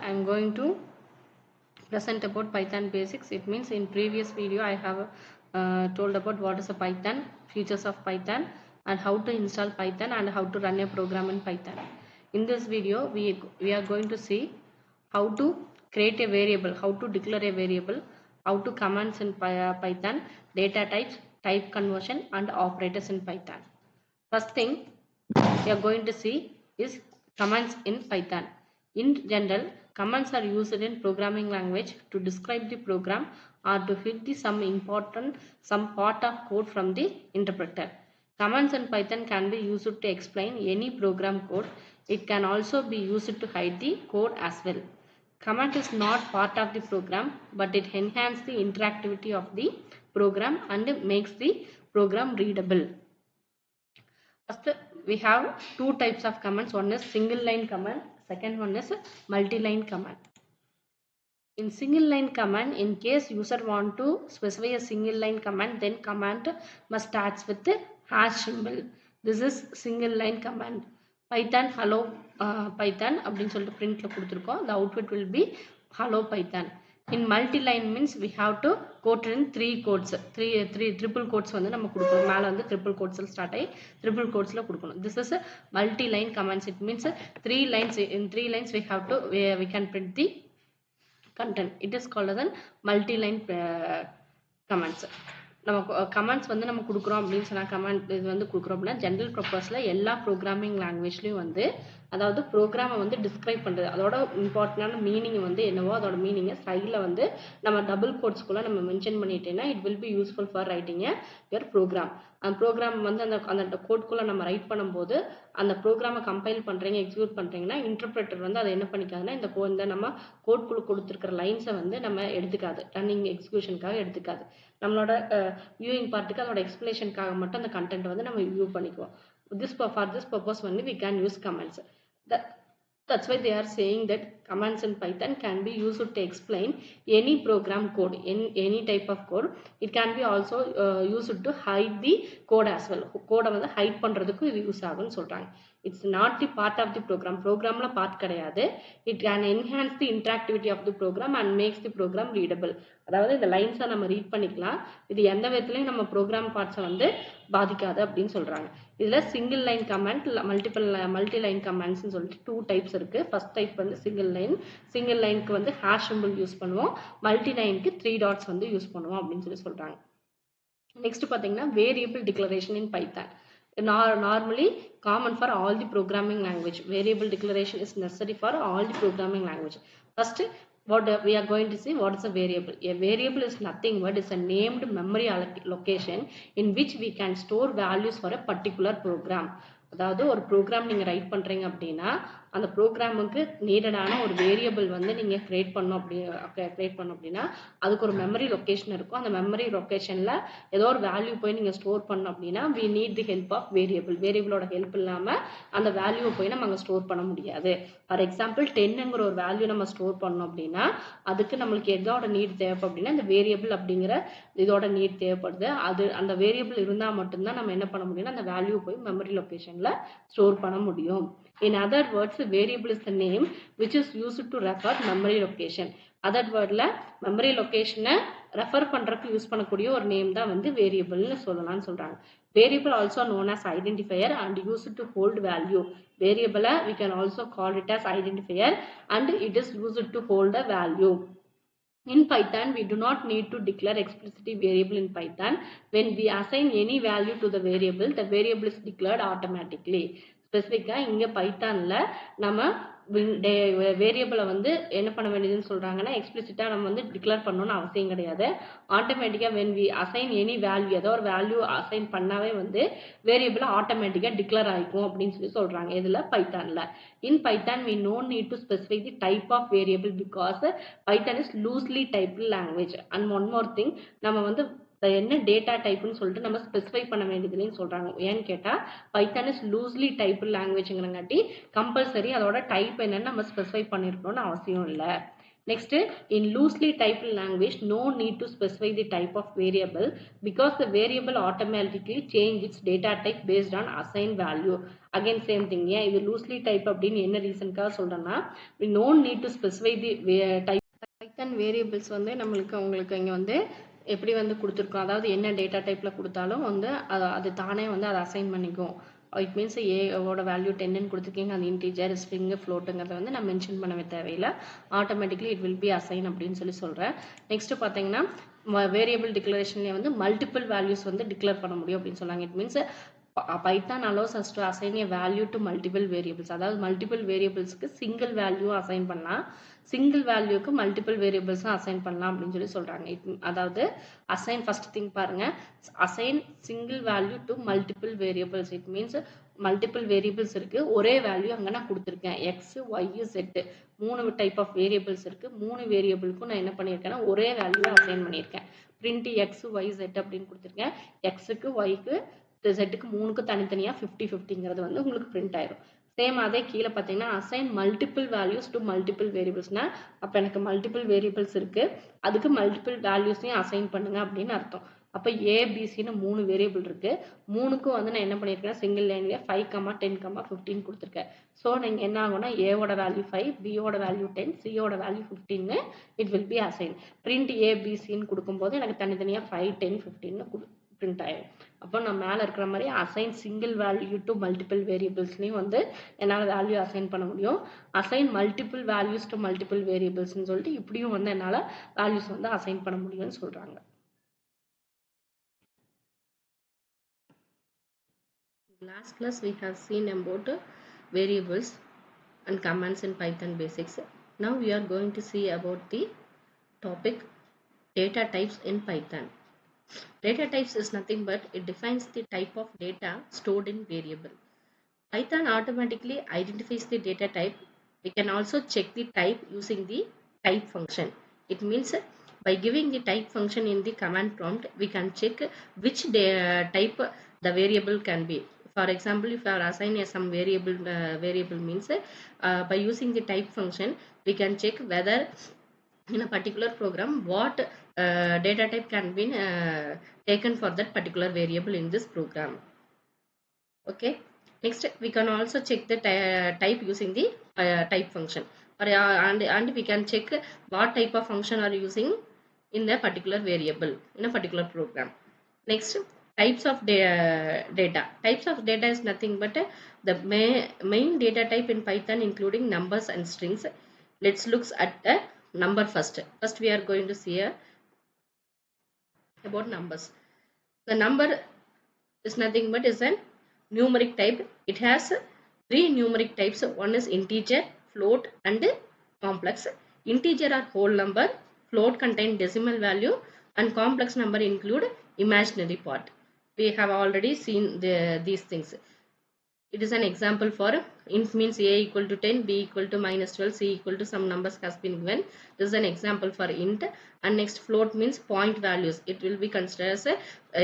I am going to present about Python basics. It means in previous video I have told about what is a Python, features of Python, and how to install Python and how to run a program in Python. In this video we are going to see how to create a variable, how to declare a variable, how to commands in Python, data types, type conversion, and operators in Python. First thing we are going to see is commands in Python. In general, commands are used in programming language to describe the program or to fit some part of code from the interpreter. Commands in Python can be used to explain any program code. It can also be used to hide the code as well. Command is not part of the program, but it enhances the interactivity of the program and makes the program readable. First, we have two types of commands. One is single line command, second one is multi-line command. In single line command, in case user want to specify a single line command, then command must starts with the hash symbol. This is single line command. Python hello Python அப்படின்னு சொல்லிட்டு printல கொடுத்திருக்கோம். The output will be hello Python. In multi-line means we have to quote in three quotes, three triple quotes வந்து நம்ம கொடுக்கணும். மேல வந்து triple quotes start ஆகி triple quotesல கொடுக்கணும். This is a multi-line commands. It means three lines. In three lines we have to we can print the content. It is called as a multi-line commands. நம்ம comments வந்து நம்ம கொடுக்குறோம் அப்படின்னு சொன்னால் comment இது வந்து கொடுக்குறோம் அப்படின்னா ஜென்ரல் பர்பஸில் எல்லா ப்ரோக்ராமிங் லாங்குவேஜ்லேயும் வந்து அதாவது ப்ரோக்ராமை வந்து டிஸ்கிரைப் பண்ணுறது அதோட இம்பார்ட்டண்டான மீனிங் வந்து என்னவோ அதோட மீனிங்கை சைடில் வந்து நம்ம டபுள் கோட்ஸ்குள்ளே நம்ம மென்ஷன் பண்ணிட்டேன்னா it will be useful for writing your program. அந்த ப்ரோக்ராம் வந்து அந்த கோட்குள்ளே நம்ம ரைட் பண்ணும்போது அந்த ப்ரோக்ராமை கம்பைல் பண்ணுறீங்க எக்ஸிக்யூட் பண்ணுறீங்கன்னா இன்டர்பிரேட்டர் வந்து அதை என்ன பண்ணிக்காதுன்னா இந்த நம்ம கோட்குள்ளே கொடுத்துருக்கிற லைன்ஸை வந்து நம்ம எடுத்துக்காது, ரன்னிங் எக்ஸிக்யூஷனுக்காக எடுத்துக்காது. நம்மளோட வியூயிங் பார்ட்டுக்கு அதோட எக்ஸ்பிளேஷனுக்காக மட்டும் அந்த கண்டென்ட் வந்து நம்ம வியூ பண்ணிக்குவோம். For this purpose only we can use commands. That's why they are saying that commands in Python can be used to explain any program code, any type of code. It can be also used to hide the code as well. Code வந்து hide பண்றதுக்கு இது use ஆகும்னு சொல்றாங்க. It's not the part of the program. Programல part கிடையாது. It can enhance the interactivity of the program and makes the program readable. அதாவது இந்த லைன்ஸை நம்ம read பண்ணிக்கலாம். இது எந்த விதத்துலையும் நம்ம ப்ரோக்ராம் பார்ட்ஸை வந்து பாதிக்காது அப்படின்னு சொல்றாங்க. இதுல single line comment, multi line கமெண்ட்ஸ்னு சொல்லிட்டு டூ டைப்ஸ் இருக்கு. ஃபர்ஸ்ட் டைப் வந்து சிங்கிள் லைனுக்கு வந்து ஹேஷ் சிம்பிள் யூஸ் பண்ணுவோம், மல்டி லைனுக்கு 3 டாட்ஸ் வந்து யூஸ் பண்ணுவோம் அப்படின்னு சொல்றாங்க. நெக்ஸ்ட் பாத்தீங்கன்னா variable declaration in Python. Normally common for all the programming language. Variable declaration is necessary for all the programming language. First, what we are going to see, what is a variable? A variable is nothing but is a named memory location in which we can store values for a particular program. அதாவது ஒரு program நீங்கள் right பண்ணுறீங்க அப்படின்னா அந்த ப்ரோக்ராமுக்கு நீடடான ஒரு variable வந்து நீங்கள் கிரியேட் பண்ணோம் அப்படின்னா அதுக்கு ஒரு மெமரி லொக்கேஷன் இருக்கும். அந்த மெமரி லொக்கேஷனில் ஏதோ ஒரு வேல்யூ போய் நீங்கள் ஸ்டோர் பண்ணோம் அப்படின்னா we need the help of வேரியபிளோட ஹெல்ப் இல்லாமல் அந்த வேல்யூவை போய் நம்ம அங்கே ஸ்டோர் பண்ண முடியாது. ஃபார் எக்ஸாம்பிள் 10ங்கிற ஒரு வேல்யூ நம்ம ஸ்டோர் பண்ணோம் அப்படின்னா அதுக்கு நம்மளுக்கு எதோட நீட் தேவைப்படும் அப்படின்னா இந்த வேரியபிள் அப்படிங்கிற இதோட நீட் தேவைப்படுது. அது அந்த வேரியபிள் இருந்தால் மட்டும்தான் நம்ம என்ன பண்ண முடியும்னா அந்த வேல்யூ போய் மெமரி லொக்கேஷன் ஸ்டோர் பண்ண முடியும். In other words, variable is the name which is used to refer memory location. Other wordல memory location refer பண்றதுக்கு யூஸ் பண்ணக்கூடிய ஒரு நேம் தான் வந்து வேரியபிள்னு சொல்லலாம்னு சொல்றாங்க. Variable also known as identifier and used to hold value. Variable we can also call it as identifier and it is used to hold a value. In Python, we do not need to declare explicitly variable in Python. When we assign any value to the variable is declared automatically. ஸ்பெசிஃபிக்கா இங்க பைத்தான்ல நம்ம வேரியபிளை வந்து என்ன பண்ண வேண்டியதுன்னு சொல்றாங்கன்னா எக்ஸ்பிளிசிட்டா நம்ம வந்து declare பண்ணணும்னு அவசியம் கிடையாது. ஆட்டோமேட்டிக்கா when we assign any value ஏதோ ஒரு வேல்யூ அசைன் பண்ணாவே வந்து வேரியபிள் ஆட்டோமேட்டிக்கா டிக்ளேர் ஆயிக்கும் அப்படின்னு சொல்றாங்க. இதுல பைத்தான்ல in Python we no need to specify the type of variable because Python is loosely typed language. And one more thing, நம்ம வந்து என்ன டேட்டா டைப்னு சொல்லிட்டு நம்ம ஸ்பெசிஃபை பண்ண வேண்டியதுன்னு சொல்றாங்க. ஏன்னு கேட்டா பைத்தான் இஸ் லூஸ்லி டைப்டு லாங்குவேஜ்ங்கிறங்காட்டி கம்பல்சரி அதோட டைப் என்னன்னு நம்ம ஸ்பெசிஃபை பண்ணிருக்கணும்னு அவசியம் இல்லை. Next, in loosely typed language, no need to specify the type of variable because the variable automatically change its data type based on assigned value. Again, same thing. Yeah, இது loosely type அப்படின்னு என்ன ரீசனுக்காக சொல்றேன்னா, we no need to specify the type. Python variables வந்து நம்மளுக்கு உங்களுக்கு இங்கே வந்து எப்படி வந்து கொடுத்துருக்கோம், அதாவது என்ன டேட்டா டைப்பில் கொடுத்தாலும் வந்து அது தானே வந்து அதை அசைன் பண்ணிக்கும். இட் மீன்ஸ் ஏவோட வேல்யூ 10ன்னு கொடுத்துருக்கீங்க, அது இன்டீஜர் ஸ்ட்ரிங்கு ஃப்ளோட்டுங்கிறத வந்து நான் மென்ஷன் பண்ணவே தேவையில்லை, automatically it will be assign அப்படின்னு சொல்கிறேன். நெக்ஸ்ட் பார்த்தீங்கன்னா வேரியபிள் டிக்ளரேஷன்லேயே வந்து மல்டிபிள் வேல்யூஸ் வந்து டிக்ளேர் பண்ண முடியும் அப்படின்னு சொன்னாங்க. It means Python allows us to assign a value to multiple variables. அதாவது மல்டிபிள் வேரியபிள்ஸ்க்கு சிங்கிள் வேல்யூ அசைன் பண்ணலாம், சிங்கிள் வேல்யூக்கு மல்டிபிள் வேரியபிள்ஸும் அசைன் பண்ணலாம் அப்படின்னு சொல்கிறாங்க. அதாவது அசைன் ஃபர்ஸ்ட் திங் பாருங்க, assign single value to multiple variables. It means multiple variables இருக்கு, ஒரே வேல்யூ அங்கே நான் கொடுத்துருக்கேன், x y z 3 type of variables இருக்கு, 3 வேரியபிளுக்கும் நான் என்ன பண்ணியிருக்கேன்னா ஒரே வேல்யூ அசைன் பண்ணியிருக்கேன். பிரிண்ட் எக்ஸ் ஒய் செட் அப்படின்னு கொடுத்துருக்கேன், எக்ஸுக்கு ஒய்க்கு செட்டுக்கு 3க்கு தனித்தனியாக 50-50ங்கிறது வந்து உங்களுக்கு பிரிண்ட் ஆயிடும். சேம் அதே கீழே பார்த்தீங்கன்னா assign multiple values to multiple வேரியபிள்ஸ்னா, அப்போ எனக்கு மல்டிபிள் வேரியபிள்ஸ் இருக்கு, அதுக்கு மல்டிபிள் வேல்யூஸையும் அசைன் பண்ணுங்க அப்படின்னு அர்த்தம். அப்போ ஏபிசின்னு 3 வேரியபிள் இருக்கு, 3க்கும் வந்து நான் என்ன பண்ணியிருக்கேன், சிங்கிள் லைன்லேயே 5, 10, 15 கொடுத்துருக்கேன். ஸோ நீங்கள் என்ன ஆகும்னா ஏவோட வேல்யூ 5, பியோட வேல்யூ 10, சியோட value 15 it will be assign. Print ஏபிசின்னு கொடுக்கும்போது எனக்கு தனித்தனியாக 5, 10, 15 பிரிண்ட் ஆயிடும். அப்போ நான் மேலே இருக்கிற மாதிரி assign single value to multiple வேரியபிள்ஸ்லையும் வந்து என்னால் வேல்யூ அசைன் பண்ண முடியும், assign multiple values to multiple வேரியபிள்ஸ்ன்னு சொல்லிட்டு இப்படியும் வந்து என்னால் வேல்யூஸ் வந்து அசைன் பண்ண முடியும்னு சொல்கிறாங்க. Last class we have seen about variables and commands in Python basics. Now we are going to see about the topic data types in Python. Data types is nothing but it defines the type of data stored in variable. Python automatically identifies the data type. We can also check the type using the type function. It means by giving the type function in the command prompt, we can check which type the variable can be. For example, if you are assigning some variable means by using the type function, we can check whether in a particular program what data type can be taken for that particular variable in this program. Okay, next we can also check the type using the type function, and we can check what type of function are using in the particular variable in a particular program. Next, types of data. Types of data is nothing but the main data type in Python, including numbers and strings. Let's look at the number first. First we are going to see about numbers. The number is nothing but is an numeric type. It has 3 numeric types. One is integer, float and complex. Integer are whole number, float contain decimal value, and complex number include imaginary part. We have already seen these things. It is an example for int means a equal to 10, b equal to -12, c equal to some numbers has been given. This is an example for int. And next, float means point values. It will be considered as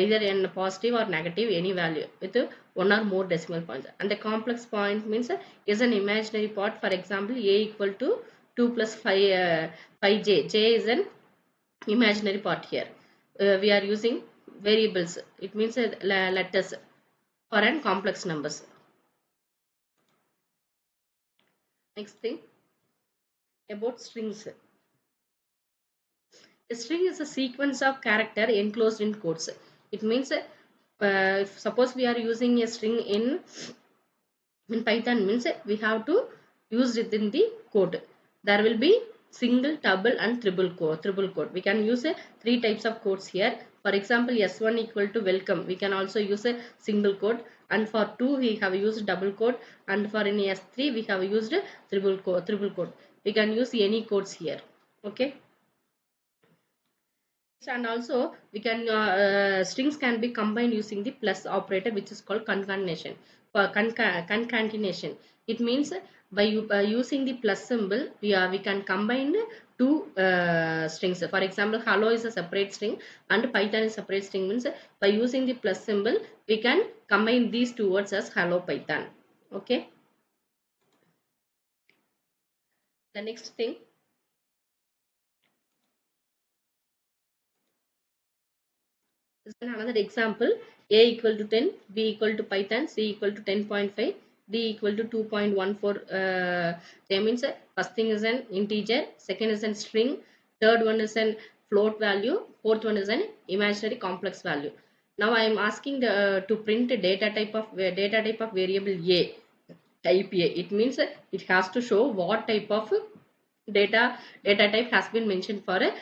either in positive or negative, any value with 1 or more decimal points. And the complex point means is an imaginary part. For example, a equal to 2 plus 5j. J is an imaginary part here. We are using variables. It means letters for an complex numbers. Next thing about strings. A string is a sequence of character enclosed in quotes. It means suppose we are using a string in Python means we have to use it in the quote. There will be single, double and triple quote. We can use 3 types of quotes here. For example, S1 equal to welcome. We can also use a single quote, and for 2 we have used double quote, and for in S3 we have used triple quote. We can use any quotes here. Okay. And also we can strings can be combined using the plus operator, which is called concatenation. Concatenation, it means by using the plus symbol we can combine 2 strings. For example, hello is a separate string and Python is a separate string. Means by using the plus symbol we can combine these 2 words as hello Python. Okay, the next thing Then another example, a equal to 10, b equal to Python, c equal to 10.5, d equal to 2.14. That means first thing is an integer, second is a string, third one is an float value, fourth one is an imaginary complex value. Now I am asking to print data type of variable a, type a. It means it has to show what type of data type has been mentioned for a,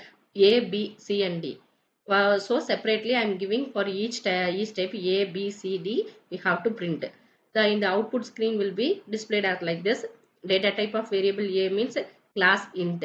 b, c and d. So separately I am giving for each type a, b, c, d. We have to print. In the output screen will be displayed as like this. Data type of variable a means class int.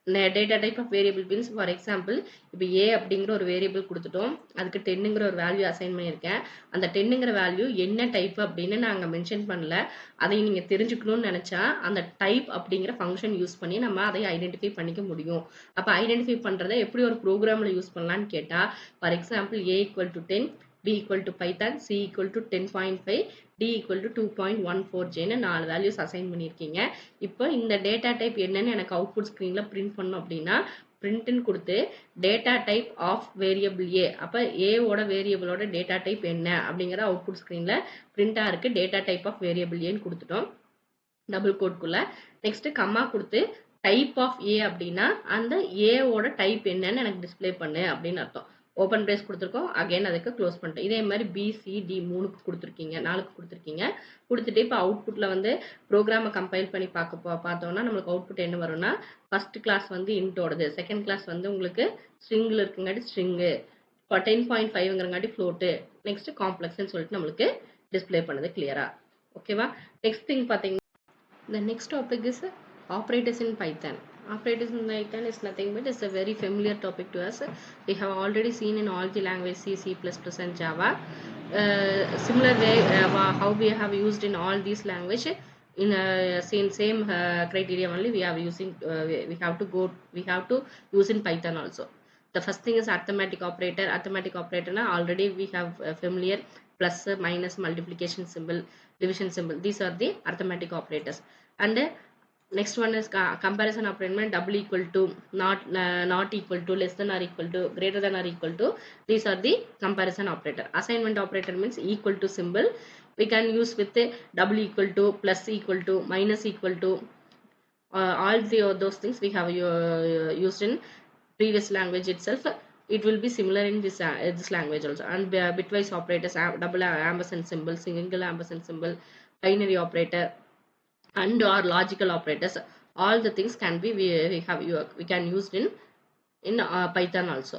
Data type of variable means for example இப்போ a அப்படிங்கிற ஒரு variable கொடுத்துட்டோம், அதுக்கு 10ங்கிற ஒரு value assign பண்ணியிருக்கேன். அந்த 10ங்கிற value என்ன type அப்படின்னு நாங்கள் மென்ஷன் பண்ணல. அதை நீங்கள் தெரிஞ்சுக்கணும்னு நினச்சா அந்த டைப் அப்படிங்கிற ஃபங்க்ஷன் யூஸ் பண்ணி நம்ம அதை ஐடென்டிஃபை பண்ணிக்க முடியும். அப்போ ஐடென்டிஃபை பண்ணுறதை எப்படி ஒரு ப்ரோக்ராமில் யூஸ் பண்ணலான்னு கேட்டால், for example a equal to 10, b equal to Python, c equal to 10.5, d equal to 2.14j ன்னு 4 வேல்யூஸ் அசைன் பண்ணியிருக்கீங்க. இப்போ இந்த டேட்டா டைப் என்னன்னு எனக்கு அவுட்புட் ஸ்க்ரீனில் பிரிண்ட் பண்ணோம் அப்படின்னா, பிரிண்ட்னு கொடுத்து டேட்டா டைப் ஆஃப் வேரியபிள் ஏ, அப்போ ஏவோட வேரியபிளோட டேட்டா டைப் என்ன அப்படிங்கிற அவுட்புட் ஸ்க்ரீனில் பிரிண்டாக இருக்குது. டேட்டா டைப் ஆஃப் வேரியபிள் ஏன்னு கொடுத்துட்டோம் டபுள் கோட்குள்ளே. நெக்ஸ்ட்டு கம்மா கொடுத்து டைப் ஆஃப் ஏ அப்படின்னா அந்த ஏவோட டைப் என்னன்னு எனக்கு டிஸ்பிளே பண்ணு அப்படின்னு அர்த்தம். ஓப்பன் பிரேஸ் கொடுத்துருக்கோம், அகைன் அதுக்கு க்ளோஸ் பண்ணிட்டோம். இதே மாதிரி பிசிடி 3க்கு கொடுத்துருக்கீங்க, 4க்கு கொடுத்துருக்கீங்க. கொடுத்துட்டு இப்போ அவுட்புட்டில் வந்து ப்ரோக்ராமை கம்பைல் பண்ணி பார்த்தோம்னா நம்மளுக்கு அவுட்புட் என்ன வரும்னா, ஃபர்ஸ்ட் கிளாஸ் வந்து இன்ட்டோடது, செகண்ட் கிளாஸ் வந்து உங்களுக்கு ஸ்ட்ரிங்கில் இருக்குங்காட்டி ஸ்ட்ரிங்கு, இப்போ 10.5ங்கிறங்காட்டி ஃப்ளோட்டு, நெக்ஸ்ட் காம்ப்ளெக்ஸ்ன்னு சொல்லிட்டு நம்மளுக்கு டிஸ்பிளே பண்ணுது கிளியரா. ஓகேவா? நெக்ஸ்ட் திங் பார்த்தீங்கன்னா, the next topic is operators in Python. Operators in Python is nothing but it's a very familiar topic to us. We have already seen in all the language C, C++ and Java. Similar way how we have used in all these language, in same criteria only we are using. We have to use in Python also. The first thing is arithmetic operator. Arithmetic operator na already we have familiar, plus, minus, multiplication symbol, division symbol. These are the arithmetic operators. And next one is comparison operator, double equal to, not equal to, less than or equal to, greater than or equal to. These are the comparison operator. Assignment operator means equal to symbol. We can use with a double equal to, plus equal to, minus equal to. All those things we have used in previous language itself. It will be similar in this language also. And bitwise operators, double ampersand symbol, single ampersand symbol, binary operator, and or logical operators. All the things can be we can use in Python also.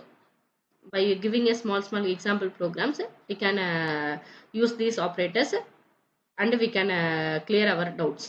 By giving a small example programs, we can use these operators and we can clear our doubts.